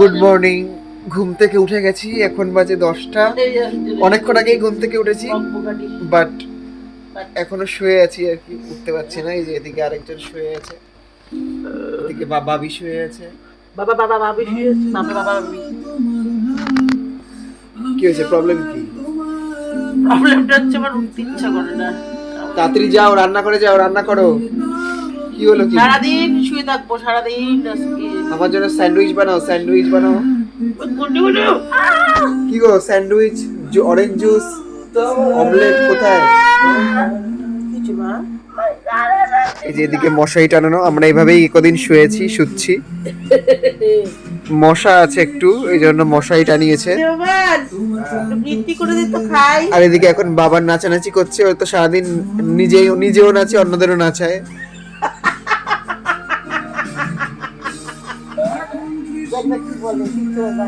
Good morning. ঘুম থেকে উঠে গেছি, এখন বাজে 10টা। অনেকক্ষণ আগেই ঘুম থেকে উঠেছি, বাট এখনো শুয়ে আছি আর কি, উঠতে পারছি না। এই যে এদিকে আরেকজন শুয়ে আছে, এদিকে বাবি শুয়ে আছে। ভাবি শুয়ে আছে। ভাবি কি হয়েছে, প্রবলেম কি? প্রবলেমটা হচ্ছে আমার উঠতে ইচ্ছা করে না। তাড়াতাড়ি যাও, রান্না করে যাও, রান্না করো। কি হলো কি? সারাদিন শুয়ে থাকবো, সারাদিন আজকে। আমার জন্য স্যান্ডউইচ বানাও, স্যান্ডউইচ বানাও। কি গো, স্যান্ডউইচ, অরেঞ্জ জুস, অমলেট কোথায়? কিছু মা এই যে এদিকে মশারি টানানো, আমরা এইভাবেই কদিন শুয়েছি, শুচ্ছি। মশা আছে একটু, এই জন্য মশারি টানিয়েছে। বৃত্তি করে দিত খাই। আর এদিকে এখন বাবার নাচানাচি করছে, ও তো সারাদিন নিজেও নাচে, অন্যদেরও নাচায়। কি বলে কিছু না।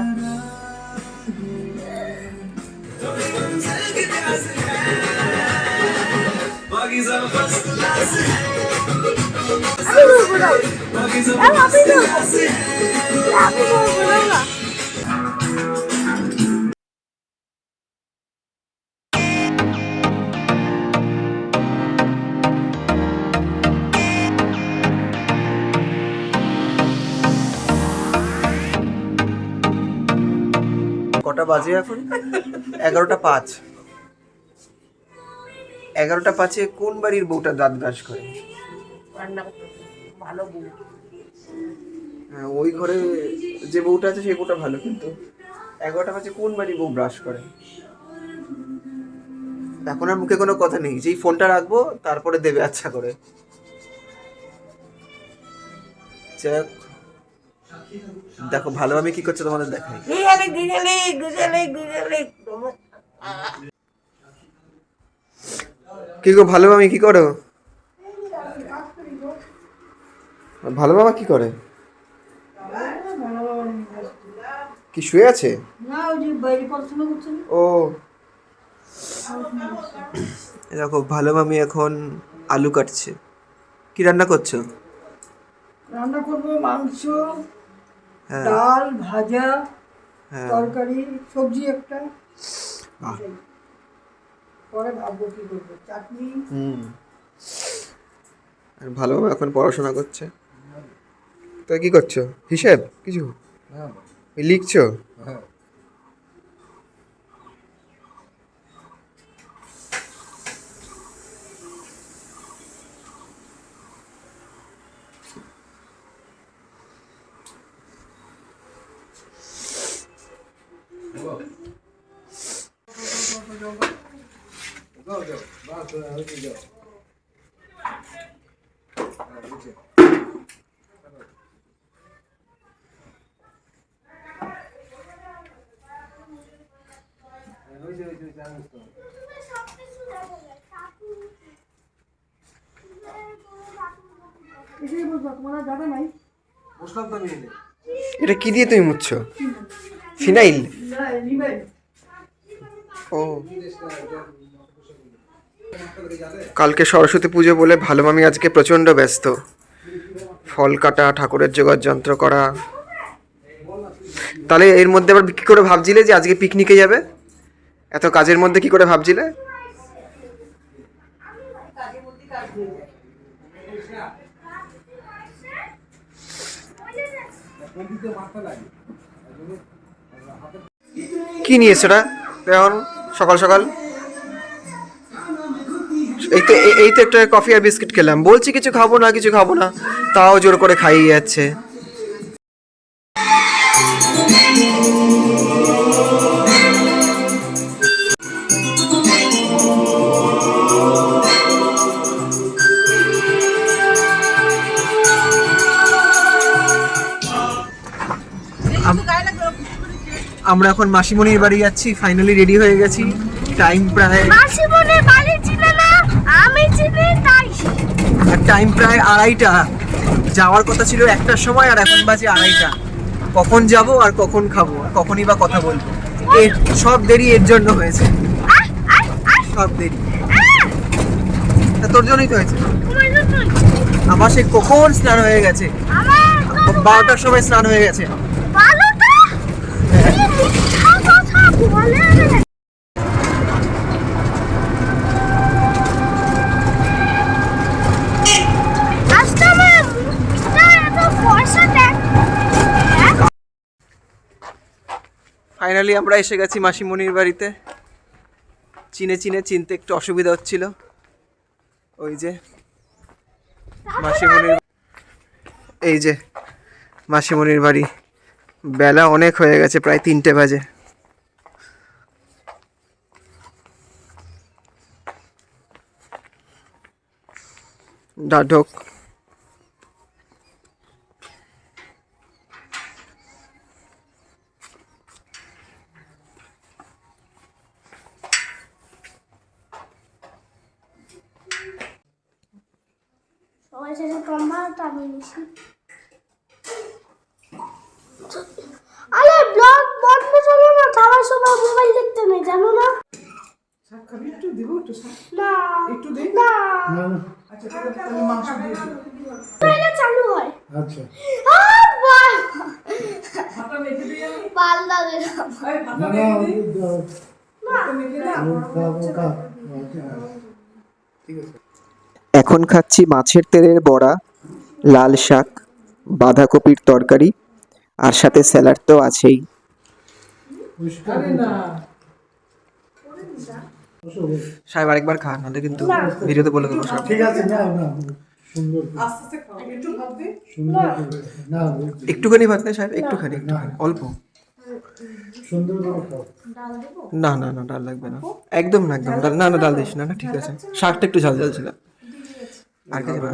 কটা বাজে এখন? 11:05। 11:05 কোন বাড়ির বউটা দাঁত ব্রাশ করে? রান্না করতে ভালো বউ। হ্যাঁ, ওই ঘরে যে বউটা আছে সেই বউটা ভালো, কিন্তু 11:05 কোন বাড়ির বউ ব্রাশ করে? এখন আর মুখে কোনো কথা নেই, যেই ফোনটা রাখবো তারপরে দেবে আচ্ছা করে। যাক, দেখো ভালো আমি কি করছে তোমাদের দেখাই। কি গো, ভালো আমি কি করো? ভালো বাবা কি করে? কি শুয়ে আছে? ও দেখো, ভালো মামি এখন আলু কাটছে। কি রান্না করছো? রান্না করবো মাংস, হ্যাঁ। ডাল, ভাজা, হ্যাঁ। তরকারি, সবজি একটা। বাহ। পরে ভাববো কি করবো, চাটনি। আর ভালো মামা এখন পড়াশোনা করছে। তো কি করছো, হিসেব কিছু লিখছো? এটাই বলবো, তোমার আর জায়গা নাই। এটা কি দিয়ে তুমি মুছছো? ফিনাইল? না, নিবেন। ও, কালকে সরস্বতী পুজো বলে ভালো মামি আজকে প্রচণ্ড ব্যস্ত। ফল কাটা, ঠাকুরের জোগাড় যন্ত্র করা। তাহলে এর মধ্যে আবার কি করে ভাবছিলে যে আজকে পিকনিকে যাবে? এত কাজের মধ্যে কি করে ভাবছিলে? কি নিয়ে সেটা এখন সকাল সকাল? এই তো একটা কফি আর বিস্কিট খেলাম, বলছি কিছু খাবো না কিছু খাবো না, তাও জোর করে খাইয়ে যাচ্ছে। আমরা এখন মাসিমণির বাড়ি যাচ্ছি, ফাইনালি রেডি হয়ে গেছি। টাইম প্রায় মাসিমণির বাড়ি ছিল না, আমি চিনি তাই। আর টাইম প্রায় 2:30। যাওয়ার কথা ছিল 1টার সময়, আর এখন বাজে 2:30। কখন যাব আর কখন খাবো আর কখনই বা কথা বলবো, এর সব দেরি এর জন্য হয়েছে, সব দেরি। তা তোর জন্যই তো হয়েছে। আমার সে কখন স্নান হয়ে গেছে, 12টার সময় স্নান হয়ে গেছে। বলে আজকে আমার মুখটা এত ফর্সা দেখ। ফাইনালি আমরা এসে গেছি মাসিমণির বাড়িতে। চিনতে একটু অসুবিধা হচ্ছিল। ওই যে মাসিমণির, এই যে মাসিমণির বাড়ি। বেলা অনেক হয়ে গেছে, প্রায় 3টে বাজে। ঢোক। সবাই শেষে কম ভাড়াটা আমি নিছি। আরে ব্লগ বন্ধ চলো না, সবাই সবাই মোবাইল দেখতে নেই জানো না? একটু দিব, একটু না একটু দে। না আচ্ছা তাহলে মাংস দিয়ে দিও। এটা চালু হয়। আচ্ছা বাহ হাতা মেখে দিয়ে আমি পাল্লা দে হাতা মেখে দিই। হাতা মেখে দাও। ঠিক আছে। এখন খাচ্ছি মাছের তেলের বড়া, লাল শাক, বাঁধাকপির তরকারি, আর সাথে স্যালাড তো আছেই। আরে না সাহেব আরেকবার খা, নাহলে কিন্তু ভিডিওতে বলে দেবো সব। ঠিক আছে, না না সুন্দর আস্তে আস্তে খাও, একটু ভাত দে। সুন্দর না একটুখানি ভাত নেই সাহেব, একটুখানি অল্প। সুন্দর করে খাও। না না না, ডাল লাগবে না, একদম না, একদম ডাল না, না ডাল দিস না, না ঠিক আছে। শাকটা একটু ঝাল ঝাল ছিল। আর কিছু না।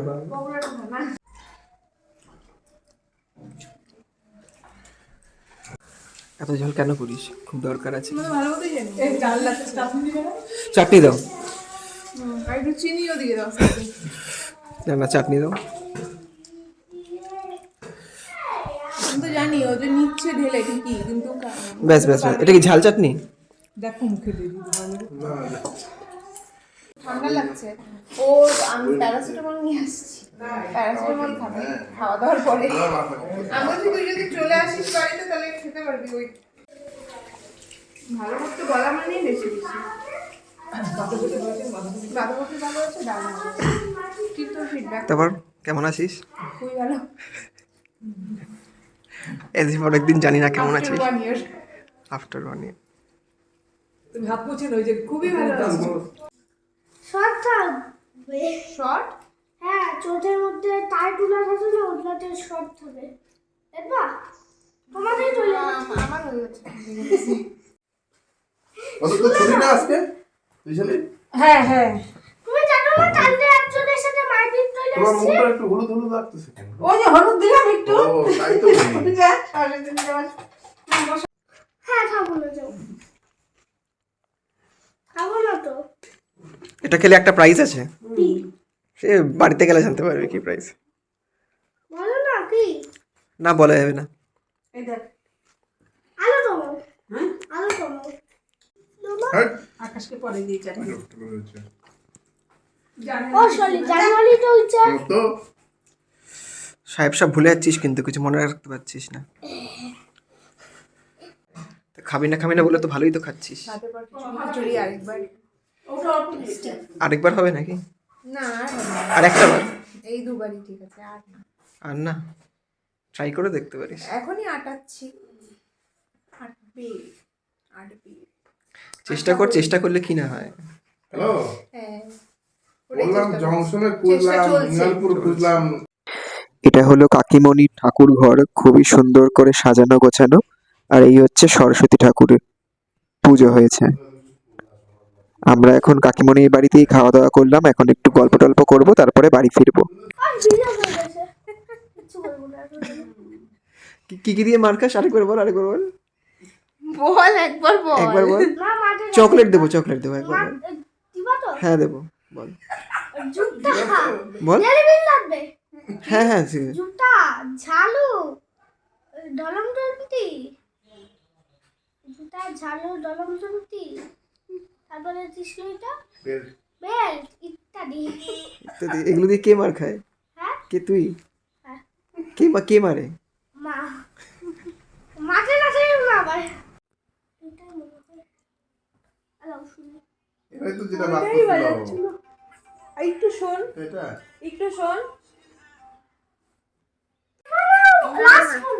এত ঝাল কেন করিস? খুব দরকার আছে। এই ডাল লাগছে, চাটনি দিবে না? চাটনি দাও। আর একটু চিনিও দিয়ে দাও। না না, চাটনি দাও। আমি তো জানি ও যে নিচ্ছে ঢেলে ঠিকই, কিন্তু ব্যাস ব্যাস ব্যাস। এটা কি ঝাল চাটনি? দেখো মুখে দিয়ে দিতে ভালো। ঠান্ডা লাগছে। ও আমি প্যারাসিটামল নিয়ে আসছি, প্যারাসিটামল খাবে খাওয়া দাওয়ার পরে। আমি বলছি তুই যদি চলে আসিস বাড়িতে তাহলে খেতে পারবি। ওই ভালো করতে বলা মানেই বেশি বেশি। বাঁধাকপি ভালো আছে, ডাল ভালো আছে। কি তোর ফিডব্যাক? তারপর কেমন আছিস? খুবই ভালো। এদিন অনেকদিন জানি না কেমন আছিস। After 1 year। আফটার 1 ইয়ার। তুমি হাত মুছে ওই যে খুবই ভালো আছে। শর্ট থাকবে। শর্ট? হ্যাঁ, চোখের মধ্যে টাইটুলার আছে না, ওটাতে শর্ট থাকবে। দেখবা? তোমাদের চলে যাবে। আমার হয়ে গেছে। অত তো ছুটি না আজকে বুঝলি? হ্যাঁ হ্যাঁ তুমি জানো না কালকে একজনের সাথে মারপিট চলে তোমার আসছে? মুখটা একটু হলুদ হলুদ লাগতেছে কেন? ওই যে হলুদ দিলাম একটু। ও তাই তো বলি। যা সরস্বতী দিন যাওয়ার। হ্যাঁ, খাবো না যাও। খাবো না তো। এটা খেলে একটা প্রাইজ আছে, কি? সে বাড়িতে গেলে জানতে পারবে কি প্রাইজ। বলো না কি? না বলা যাবে না। এই দেখ আলো তোমার। হ্যাঁ আলো তোমার। হ্যাঁ আকাশকে পরে দিয়ে যাই। ও সরি, জানুয়ারি তো হচ্ছে। তো সাহেব সব ভুলে যাচ্ছিস, কিন্তু কিছু মনে রাখতে পারছিস না। তা খাবি না বলে তো ভালোই তো খাচ্ছিস। তাতে পর খিচুড়ি আরেকবার। ওটা অল্প মিষ্টি। আরেকবার হবে নাকি? না আর হবে না। আর একটা বার? এই দুবারই ঠিক আছে, আর না। আর না, ট্রাই করে দেখতে পারিস। এখনই আটাচ্ছি। আটবে আটবে। চেষ্টা করলে কি না হয়। হ্যালো হ্যাঁ বললাম জংশনে খুঁজলাম, চলছে। মিনালপুর খুঁজলাম। এটা হলো কাকিমণির ঠাকুর ঘর, খুবই সুন্দর করে সাজানো গোছানো। আর এই হচ্ছে সরস্বতী ঠাকুরের পুজো হয়েছে। আমরা এখন কাকিমণির বাড়িতেই খাওয়া দাওয়া করলাম, এখন একটু গল্প টল্প করবো, তারপরে বাড়ি ফিরবো। আর ভিডিও হয়ে গেছে। কিছু বলবো না এখন। কি কি দিয়ে মার খাস? আরেকবার বল। বল একবার বল। একবার বল। না মাঠে চকলেট দেবো একবার বল। দিবা তো? হ্যাঁ দেবো, বল জুতা বল। ডেলিভারি লাগবে। হ্যাঁ জুতা, ঝালু, ডলমডন্তি। জুতা, ঝালু, ডলমডন্তি। তারপরে টিসলইটা, বেল্ট ইত্যাদি। ইত্যাদি। এগুলো দিয়ে কে মার খায়? হ্যাঁ? কে তুই? হ্যাঁ। কে মারে? মা। মাঠে না না ভাই। এটাই মনে হয়। দাও শুনি। এবারে তো যেটা ওইটাই বাজছিল বাজাচ্ছিল। একটু শোন, এটা একটু শোন। Last phone.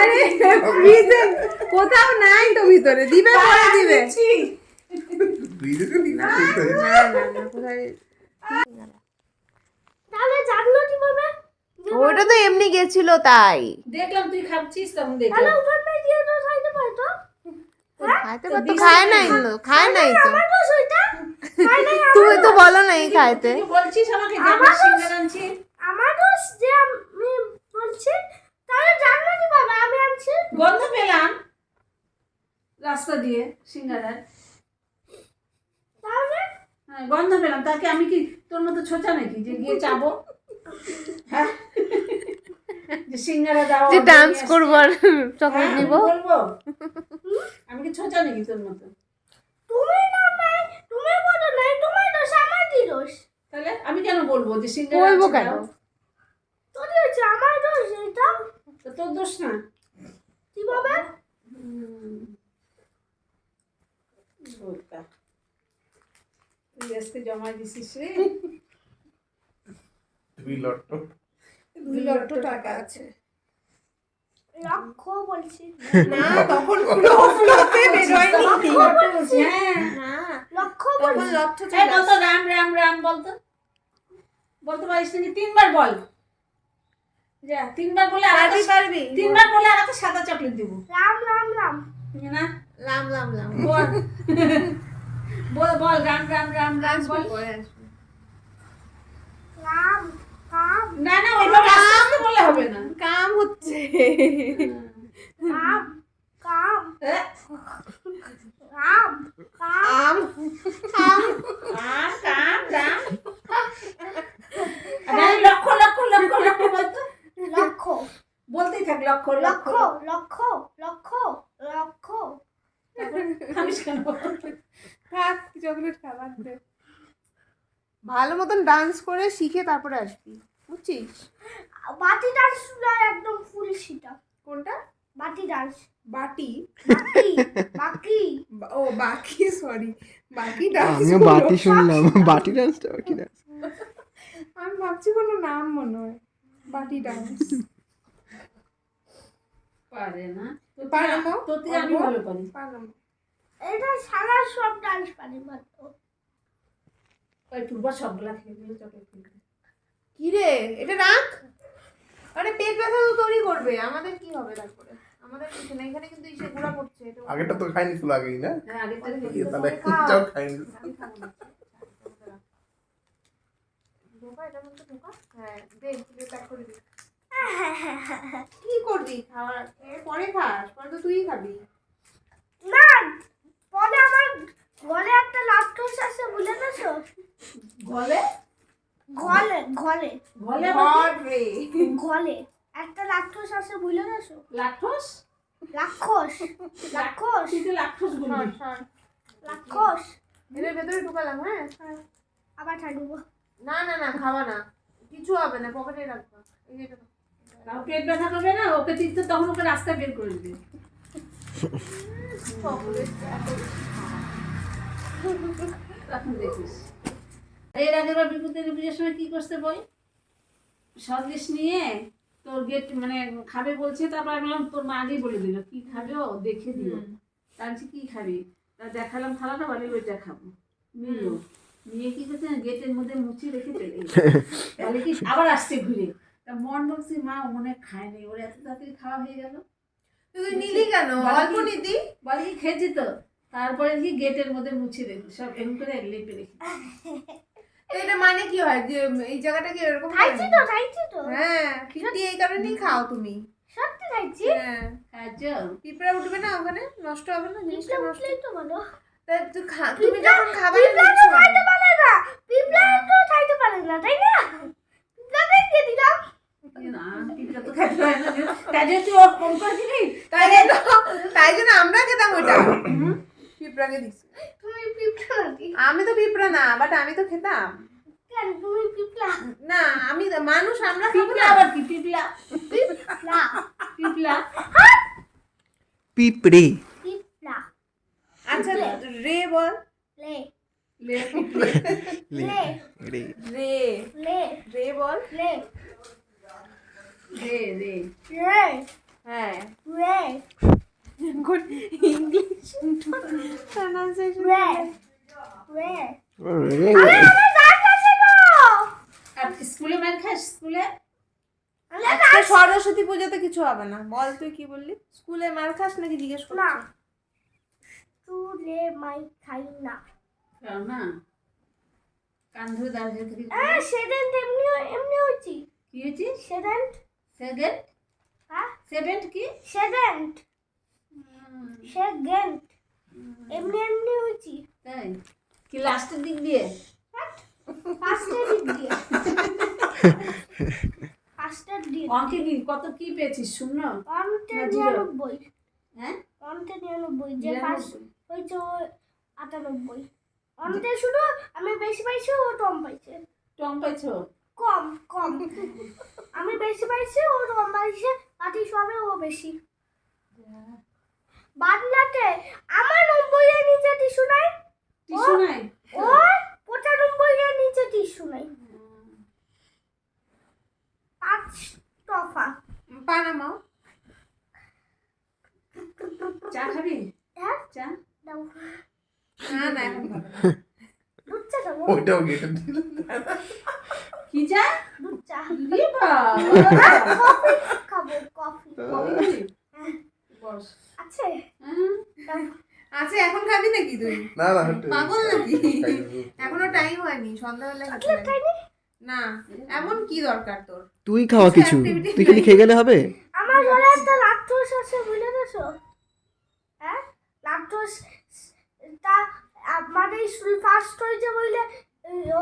আরে ফ্রিজে কোথাও নাই তো ভিতরে, দিবে পরে দিবে। ভিডিওতে নিয়ে না না কোথায়? তাহলে জানলো কিভাবে? ওটা তো এমনি গেছিল তাই। দেখলাম তুই খাচ্ছিস তখন তাহলে দেখলাম। উঠানে দিয়ে তো খাইতে পারতো। খাইতে পারতো, খায় নাই তো, খায় নাই তো। আমার দোষ ওইটা। খাই নাই আমার তুমি তো বলো নাই খাইতে। তুই বলছিস আমাকে যে আমার আমার সিঙ্গারা আনছি। আমার দোষ যে আমি বলছি। তাহলে জানলো কিভাবে আমি আনছি? গন্ধ পেলাম রাস্তা দিয়ে সিঙ্গারার। তাহলে হ্যাঁ, গন্ধ পেলাম। তাকে আমি কি তোর মতো ছোটা নাকি যে গিয়ে চাবো? হ্যাঁ যে সিঙ্গারা দাও, যে order ডান্স নিয়ে আসছি। করবো আর চকলেট হ্যাঁ, নিব। আমি বলবো আমি কি ছোটা নাকি তোর মতো? তুমি না নাই, তুমি বলো নাই, তোমার দোষ আমার কি দোষ? তাহলে আমি কেন বলবো যে সিঙ্গারা বলবো আনছি কেন? দাও? তোর হচ্ছে আমার দোষ এটা। তো তোর দোষ না। কিভাবে? বোকা। তুই আজকে জমা দিছিস রে। 2 লট 2 লক্ষ টাকা আছে। লক্ষ বলছি। না তখন ফ্লোতে বেরোয়নি। হ্যাঁ না লক্ষ তখন বলছি। লক্ষ এই চলে বলতো রাম রাম রাম বলতো। বলতে পারিস নাকি? 3 বার বল। যা 3 বার বলে আর পারবি পারবি 3 বার বলে আর একটা সাদা চকলেট দিব রাম রাম রাম। না? লাম লাম লাম। বল বল বল রাম রাম রাম রাম বল। পরে আসবে। রাম কাম না না ওইভাবে আস্তে আস্তে বললে হবে না। কাম হচ্ছে। রাম কাম এ, রাম কাম আম আম রাম রাম রাম। আরে লক্ষ লক্ষ লক্ষ লক্ষ বলতো। লক্ষ বলতেই থাক লক্ষ লক্ষ লক্ষ লক্ষ লক্ষ লক্ষ। খামিস কেন? থাক চকলেট খাবার দে। ভালো মতন ডান্স করে শিখে তারপরে আসবি, বুঝছিস? বাটি ডান্স একদম ফুল সিটা। কোনটা? বাটি ডান্স। বাটি? বাকি বাকি ও বাকি, সরি বাকি ডান্স। আমিও বাটি শুনলাম, বাটি ডান্সটা কি ডান্স? আমি ভাবছি কোনো নাম মনে হয়। বাটি ডান্স। পারে না। পারে না? তোর থেকে আমি ভালো পারি। পারলাম। এটা সারা সব ডান্স পারি মাত্র। ওই পূর্বা সবগুলা খেয়ে দিলে চকলেট কিনবে। কি রে এটা রাখ। আরে পেট ব্যথা তো তৈরি করবে, আমাদের কি হবে তারপরে? আমাদের কিছু না, এখানে কিন্তু এসে গুঁড়া করছে এটা। আগেটা তো খাইনি ফুল আগেই না হ্যাঁ আগে তাহলে তাহলে এটাও খাইনি। আমি খাবো না। ঢোকা এটার মধ্যে ঢোকা। হ্যাঁ দে প্যাক করে দে। কি করবি? খাওয়ার পরে খাস, পরে তো তুই খাবি। না পরে আমার ঘরে একটা ল্যাপটপ আছে বুঝে গেছো? গলে ঘলে ঘলে ঘরে আবার ঘর রে ঘলে একটা রাক্ষস আছে বুঝলে না সো? লাক্ষস রাক্ষস রাক্ষস তুই তো লাক্ষস বলবি রাক্ষস এর ভেতরে ঢুকালাম। হ্যাঁ আবার ঠাকুর না না না, খাওয়া না, কিছু হবে না, পকেটে রাখবা। এই যে এটা দাও। তাও পেট ব্যথা করবে না, ওকে ঠিক তো তখন ওকে রাস্তায় বের করে দিবে। তখন দেখিস। এর আগের বার বিপদের পুজোর সময় কি করতে বল, সন্দেশ নিয়ে তোর গেট মানে খাবে বলছে, তারপর আমি বললাম তোর মা আগেই বলে দিল কি খাবে ও দেখে দিও। তার হচ্ছে কি খাবি, তা দেখালাম থালাটা, বলে ওইটা খাবো। নিল, নিয়ে কি করছে গেটের মধ্যে মুচি রেখে চলে গেছে। বলে কি আবার আসছে ঘুরে, তা মন বলছি মা ও মনে হয় খায়নি, ওর এত তাড়াতাড়ি খাওয়া হয়ে গেল। তুই নিলি কেন? অল্প নিতি। বলে কি খেয়েছি তো, তারপরে কি গেটের মধ্যে মুছে রেখে সব এমন করে লেপে রেখে। তো এটা মানে কি হয় যে এই জায়গাটা কি এরকম হয়? খাইছি তো হ্যাঁ, কিন্তু এই কারণেই খাও তুমি। সত্যি খাইছি। হ্যাঁ, খাচ্ছো? পিঁপড়া উঠবে না ওখানে, নষ্ট হবে না জিনিসটা, নষ্ট। উঠলেই তো ভালো। তা তুমি যখন খাবার পিঁপড়া তো খাইতে পারে না, পিঁপড়া তো খাইতে পারে না, তাই না? পিঁপড়াকে দিলাম। না, পিঁপড়া তো খাইতে পারে না। তাই জন্য তুই ও কম করে দিলি? তাই জন্য আমরা খেতাম ওইটা। পিঁপড়াকে দিচ্ছি। তুমি পিঁপড়া নাকি? আমি তো পিঁপড়া না, বাট আমি তো খেতাম। কেন তুমি পিঁপড়া? না, আমি তো মানুষ, আমরা খাবো পিঁপড়া না। আবার কি পিঁপড়া? পিঁপড়া পিঁপড়া পিঁপড়ে। পিঁপড়া আচ্ছা, রে বল। লে লে পিঁপড়ে লে রে রে লে রে বল। লে রে রে রে হ্যাঁ, রে ইংলিশ প্রনাউন্সিয়েশন। রে রে রে আমার দাঁত আছে গো। আর স্কুলে মার খাস স্কুলে? আজকে সরস্বতী পূজাতে কিছু হবে না। বল তুই কি বললি? স্কুলে মার খাস নাকি জিজ্ঞেস না করছিস? তুলে মাই খাই না। খাও না, কান ধরে দাঁড়িয়ে থেকে সেদিন এমনি এমনি হয়েছি। কি হয়েছে? সেদিন সেকেন্ড হ্যাঁ সেভেন্ট কি? সেদিন সেকেন্ড এমনি এমনি হয়েছি। তাই কি লাস্টের দিক দিয়ে? ফার্স্টের দিক দিয়ে ফার্স্টের দিক অঙ্কে কি কত কি পেয়েছিস শূন্য? অন্তে না, zero? 99। হ্যাঁ অন্তে 99 যে ফার্স্ট 99 হয়েছে ও 98। অন্তে শুধু আমি বেশি পাইছি, ও কম পাইছে। টম পাইছো? কম কম আমি বেশি পাইছি, ও কম পাইছে। বাকি সবে ও বেশি। বাদলাতে আমার 90 এর নিচে টিস্যু নাই, টিস্যু নাই? ও 95 এর নিচে টিস্যু নাই। 5 টফা। পানামা। চা খাবি? হ্যাঁ চা দাও। না না, এখন খাবো না। দুধ চা খাবো। ওইটাও গেটে দিল কি চা? দুধ চা রে বাবা কফি খাবো। কফি বস আছে হ্যাঁ দাও। আচ্ছা, এখন খাবি নাকি তুই? না না পাগল নাকি? খাই দেবো। এখনো টাইম হয়নি, সন্ধ্যাবেলা খেতে হবে। খাইনি না, এমন কি দরকার তোর? তুই খাওয়া কিছু, তুই খালি খেয়ে গেলে হবে? আমার ঘরে একটা ল্যাকটোস আছে, বুঝলে গেছো? হ্যাঁ ল্যাকটোস তা আমাদের স্কুল ফার্স্ট হয়েছে বলে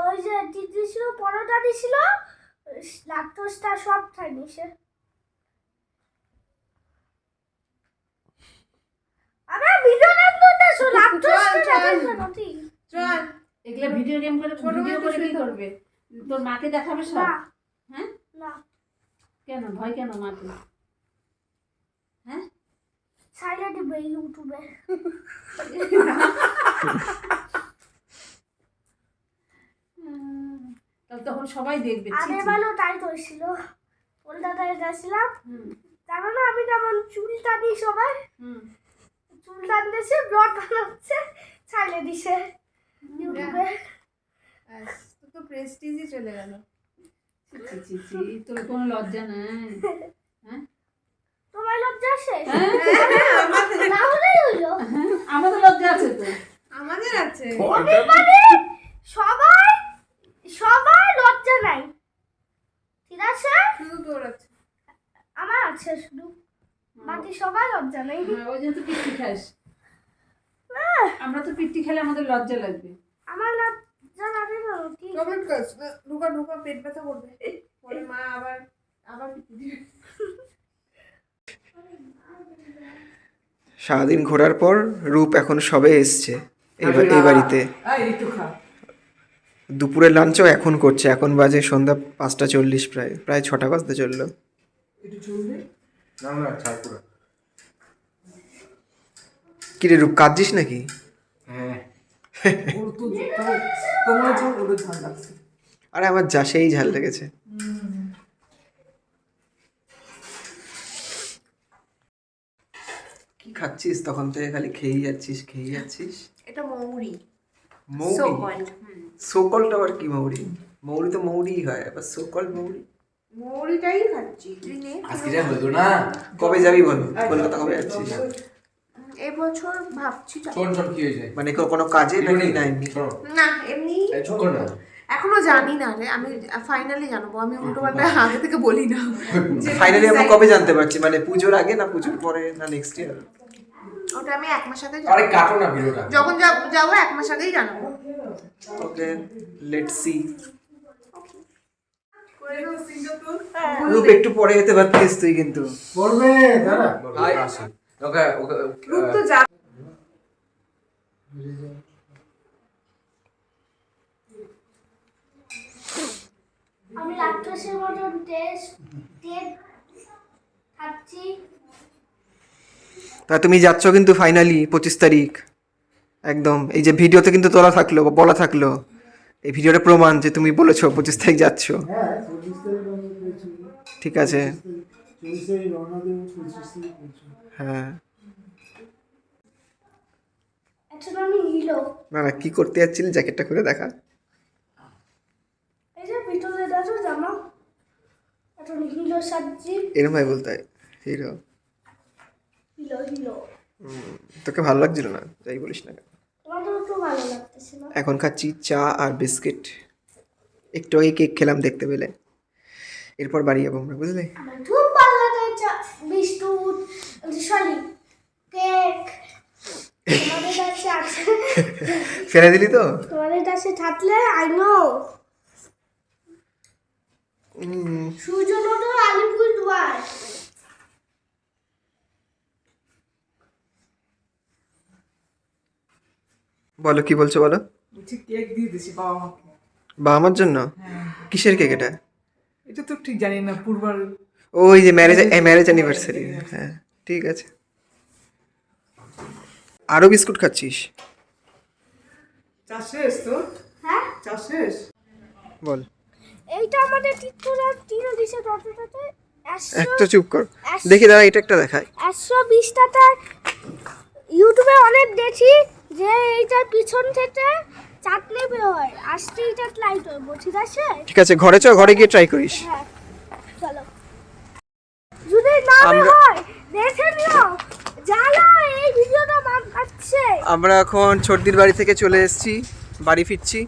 ওই যে দিদি ছিল পরোটা দিছিল, ল্যাকটোসটা সব খাইনি সে। আমার ভিডিও দেখতে শো ল্যাকটোসটা দেখতে নাকি? চল। এগুলা ভিডিও গেম করে ছোট ভিডিও মেয়ে তো করে কি শুয়ে করবে? তোর মাকে দেখাবে সব? না হ্যাঁ না কেন ভয় কেন মাকে? হ্যাঁ ছাইড়া দিবে ইউটিউবে। তাহলে তখন সবাই দেখবে ছি, আগের ছি। বারও তাই করেছিল। কলকাতায় গেছিলাম, হুম, জানো না আমি কেমন চুল টানি, সবাই হুম। চুল টানতেছে, ব্লগ বানাচ্ছে, ছাইড়ে দিছে ইউটিউবে। ব্যাস, তোর তো প্রেস্টিজই চলে গেল। ছি, ছি, ছি, ছি, তোর কোনো লজ্জা নাই? হ্যাঁ তোমার লজ্জা আছে? হ্যাঁ? না হলেই হইলো। হ্যাঁ, আমাদের লজ্জা আছে তো। আমাদের আছে। মানে সবাই সবার লজ্জা নাই, ঠিক আছে? শুধু তোর আছে। আমার আছে শুধু, বাকি সবাই লজ্জা নেই। হ্যাঁ, ওই জন্য তো পিট্টি খাস। আমরা তো পিট্টি খেলে আমাদের লজ্জা লাগবে। আমার লজ্জা লাগে না। রুটি চকলেট খাস না, ঢোকা ঢোকা পেট ব্যথা করবে, পরে মা আবার আবার দিবে। সারাদিন ঘোরার পর রূপ এখন সবে এসছে এই বাড়িতে। দুপুরের লাঞ্চও এখন করছে, এখন বাজে সন্ধ্যা 5:40, প্রায় 6টা বাজতে চললো। কিরে রূপ, কাঁদছিস নাকি? আরে আমার সেই ঝাল লেগেছে। কি খাচ্ছিস তখন থেকে? খালি খেয়েই যাচ্ছিস। এটা মৌরি, মৌরি? সোকল্ড আবার কি মৌরি? মৌরি তো মৌরিই হয়, আবার সোকল্ড মৌরি? মৌরিটাই খাচ্ছি। তুই নে। কবে যাবি বল, কলকাতা কবে যাচ্ছিস? এবছর ভাবছি মানে কোনো কাজে নাকি না এমনি? না, এমনি এখনো জানি না রে, আমি ফাইনালি জানবো। আমি উল্টো পাল্টা আগে থেকে বলি না। ফাইনালি আমরা কবে জানতে পারছি? মানে পুজোর আগে না পুজোর পরে না নেক্সট ইয়ার? ওটা আমি 1 মাস আগে জানবো। কাটো না ভিডিওটা। যখন যাবো 1 মাস আগেই জানাবো। ওকে, লেটস সি। রূপ একটু পরে যেতে পারতিস তুই, কিন্তু পড়বে দাঁড়া। রূপ তো যা আমি রাক্ষসের মতন টেস্ট খাচ্ছি। তা তুমি যাচ্ছ কিন্তু ফাইনালি 25 তারিখ একদম। এই যে ভিডিওতে কিন্তু তোলা থাকলো, বলা থাকলো, এই ভিডিওটা প্রমাণ যে তুমি বলেছো 25 তারিখ যাচ্ছ। হ্যাঁ 25 তারিখ আমরা পেয়েছি। ঠিক আছে, 24 তারিখ রওনা দেব, 25 তারিখ পৌঁছবো। হ্যাঁ। এখন আমি হিলো, না কি করতে যাচ্ছিলি? জ্যাকেটটা খুলে দেখা। এই যে ভিতরে দেখো জামা, এখন হিলো সাজি। এরম ভাই বলতে হয় হিরো। হিলো তোকে ভালো লাগছিল না? যাই বলিস না কেন। তোমাদের তো ভালো লাগতেছে না? এখন খাচ্ছি চা আর বিস্কিট। একটু আগে কেক খেলাম দেখতে পেলে। এরপর বাড়ি যাবো আমরা, বুঝলে? আমার খুব ভালো লাগে বিস্কুট, সরি কেক। তোমাদের কাছে আছে? ফেলে দিলি তো? তোমাদের কাছে থাকলে আই নো। সূর্যনগর আলিপুরদুয়ার। বলো কি বলছো বলো। কেক দিয়ে দিছি বাবা মাকে। বা আমার জন্য? কিসের কেক এটা? এটা তো ঠিক জানি না, পূর্বার ওই যে ম্যারেজ অ্যানিভার্সারি। হ্যাঁ ঠিক আছে। আরো বিস্কুট খাচ্ছিস? চা শেষ তো? হ্যাঁ চা শেষ। বল। এইটা আমাদের টিটুরা তিন দিছে কতটাতে? একটা চুপ কর, দেখি দাঁড়া, এটা একটা দেখায়। 120 টাকা। ইউটিউবে অনেক দেখি যে এইটার পিছন থেকে চাটনি বের হয়, আজকে এটা ট্রাই করবো, ঠিক আছে? ঠিক আছে, ঘরে চ, ঘরে গিয়ে ট্রাই করিস। হ্যাঁ চলো। যদি না হয় দেখে নিও, জানো এই ভিডিওটা মান খাচ্ছে। আমরা এখন ছোটদির বাড়ি থেকে চলে এসেছি, বাড়ি ফিরছি।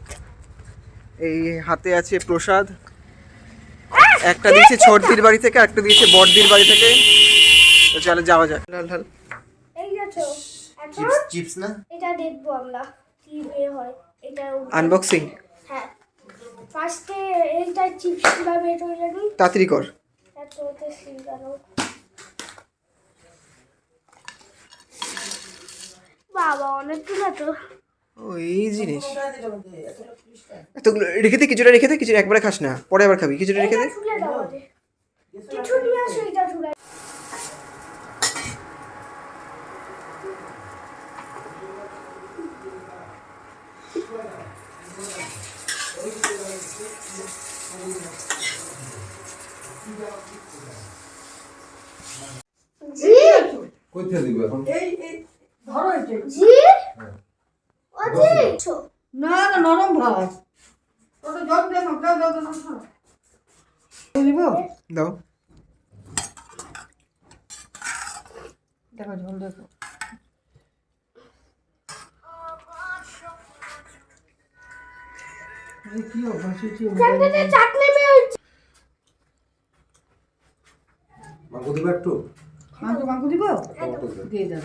এই হাতে আছে প্রসাদ, একটা দিয়েছে ছোটদির বাড়ি থেকে, একটা দিয়েছে বড়দির বাড়ি থেকে। তো চলো যাওয়া যাক। ঢাল এই দেখো, এখন চিপস না, এটা দেখবো আমরা কি বের হয়। এটা আনবক্সিং। হ্যাঁ, ফার্স্টে এইটা চিপস কিভাবে বের হয়ে যাবে তাড়াতাড়ি কর। এত ওতে সিঙ্গারো। বাবা অনেকগুলো তো। ও এই জিনিস এতগুলো রেখে দে, কিছুটা রেখে দে, কিছু একবারে খাস না, পরে আবার খাবি। কিছুটা রেখে দে। এটা ছুলে দাও আগে। কিছু নিয়ে আসো, এটা ছুলে। জি কোথায় দিব এখন? এই ধরো এটা। জি ও জি না না, নরম ভাত। ওটা জল দিয়ে দাও দাও দাও দাও। দিব? দাও। দেখো ঝোল দেখো। কি অভ্যাস হয়েছে? চাটনিতে চাটনি বের হচ্ছে। মাংস দিব একটু? মাংস দিব? দিয়ে দাও।